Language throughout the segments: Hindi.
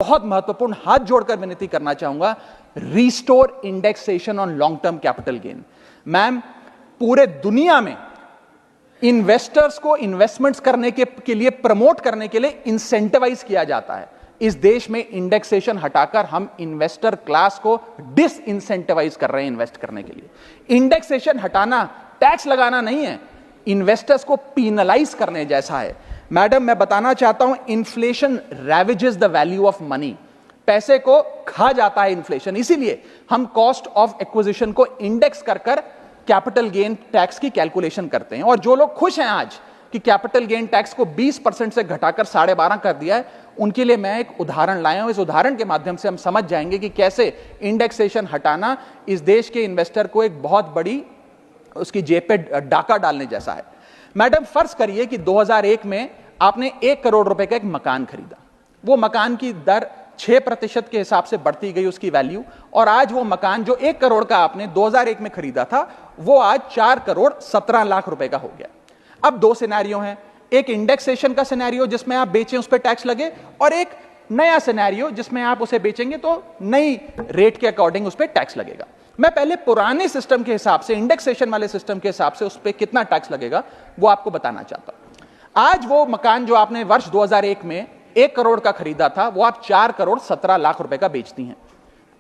बहुत महत्वपूर्ण हाथ जोड़कर विनती करना चाहूंगा, restore indexation on long term capital gain. Ma'am, पूरे दुनिया में इन्वेस्टर्स को इन्वेस्टमेंट्स करने के लिए प्रमोट करने के लिए इंसेंटिवाइज किया जाता है। इस देश में इंडेक्सेशन हटाकर हम इन्वेस्टर क्लास को डिस इंसेंटिवाइज कर रहे हैं इन्वेस्ट करने के लिए। इंडेक्सेशन हटाना टैक्स लगाना नहीं है, इन्वेस्टर्स को पीनलाइज करने जैसा है। मैडम, मैं बताना चाहता हूं, inflation ravages the value of money. पैसे को खा जाता है इन्फ्लेशन, इसीलिए हम कॉस्ट ऑफ एक्विजिशन को इंडेक्स कर कैपिटल गेन टैक्स की कैलकुलेशन करते हैं। और जो लोग खुश हैं आज कि कैपिटल गेन टैक्स को 20% से घटाकर 12.5% कर दिया है, उनके लिए मैं एक उदाहरण लाया हूं। इस उदाहरण के माध्यम से हम समझ जाएंगे कि कैसे इंडेक्सेशन हटाना इस देश के इन्वेस्टर को एक बहुत बड़ी उसकी जेब पे डाका डालने जैसा है। मैडम, फर्ज करिए कि 2001 में आपने 1 करोड़ रुपए का एक मकान खरीदा। वो मकान की दर 6% के हिसाब से बढ़ती गई उसकी वैल्यू, और आज वो मकान जो 1 करोड़ का आपने 2001 में खरीदा था, वो आज 4 करोड़ 17 लाख रुपए का हो गया। अब दो सिनेरियो हैं, एक इंडेक्सेशन का सिनेरियो जिसमें आप बेचें उस पर टैक्स लगे, और एक नया सिनेरियो जिसमें आप उसे बेचेंगे तो नई रेट के अकॉर्डिंग उस पर टैक्स लगेगा। मैं पहले पुराने सिस्टम के हिसाब से, इंडेक्सेशन वाले सिस्टम के हिसाब से उस पर कितना टैक्स लगेगा वो आपको बताना चाहता हूं। आज वो मकान जो आपने वर्ष 2001 में 1 करोड़ का खरीदा था, वो आप 4 करोड़ 17 लाख रुपए का बेचती हैं,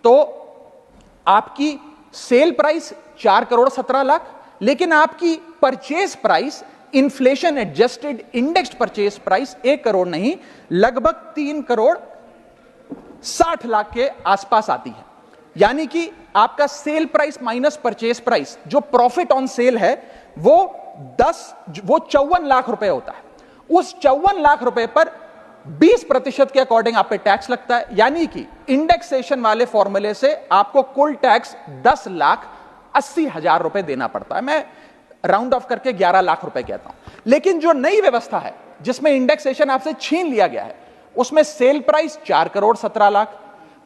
तो आपकी सेल प्राइस 4 करोड़ 17 लाख, लेकिन आपकी purchase price, inflation adjusted indexed purchase price 1 crore नहीं, लगभग 3 करोड़ 60 लाख के आसपास आती है। यानी कि आपका sale price minus purchase price, जो प्रॉफिट ऑन सेल है, वो 54 लाख रुपए होता है। उस 54 लाख रुपए पर 20% के अकॉर्डिंग आप पे टैक्स लगता है। यानी कि इंडेक्सेशन वाले फॉर्मूले से आपको कुल टैक्स 10,80,000 रुपए देना पड़ता है। मैं राउंड ऑफ करके 11 लाख रुपए कहता हूं। लेकिन जो नई व्यवस्था है जिसमें इंडेक्सेशन आपसे छीन लिया गया है, उसमें sale price 4 crore 17 lakh,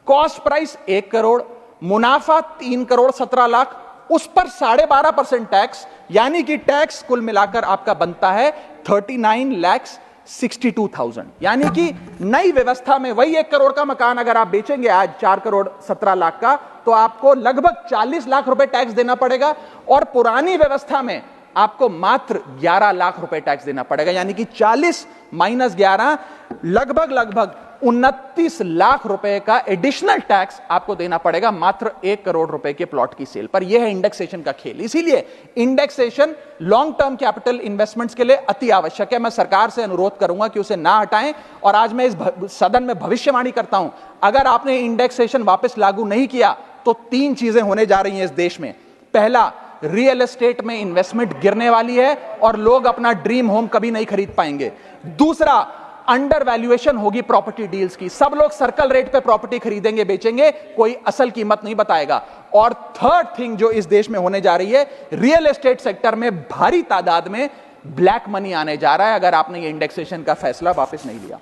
cost price 1 crore, मुनाफा 3 करोड़ 17 लाख, उस पर 12.5% टैक्स, यानी कि टैक्स कुल मिलाकर आपका बनता है 39,62,000। यानी कि नई व्यवस्था में वही 1 करोड़ का मकान अगर आप बेचेंगे आज 4 करोड़ 17 लाख का, तो आपको लगभग 40 लाख रुपए टैक्स देना पड़ेगा, और पुरानी व्यवस्था में आपको मात्र 11 लाख रुपए टैक्स देना पड़ेगा। यानी कि 40 माइनस 11 लगभग 29 लाख रुपए का एडिशनल टैक्स आपको देना पड़ेगा मात्र 1 करोड़ रुपए के प्लॉट की सेल पर। यह है इंडेक्सेशन का खेल। इसीलिए indexation long term capital investments के लिए अति आवश्यक है। मैं सरकार से अनुरोध करूंगा कि उसे ना हटाएं, और आज मैं इस सदन में भविष्यवाणी करता हूं, अगर आपने इंडेक्सेशन वापस लागू नहीं किया तो 3 चीजें होने जा रही हैं इस देश में। पहला, रियल एस्टेट में इन्वेस्टमेंट गिरने वाली है और लोग अपना ड्रीम होम कभी नहीं खरीद पाएंगे। दूसरा, अंडर वैल्यूएशन होगी प्रॉपर्टी डील्स की, सब लोग सर्कल रेट पे प्रॉपर्टी खरीदेंगे बेचेंगे, कोई असल कीमत नहीं बताएगा। और थर्ड थिंग जो इस देश में होने जा रही है, रियल एस्टेट सेक्टर में भारी तादाद में ब्लैक मनी आने जा रहा है, अगर आपने ये इंडेक्सेशन का फैसला वापस नहीं लिया।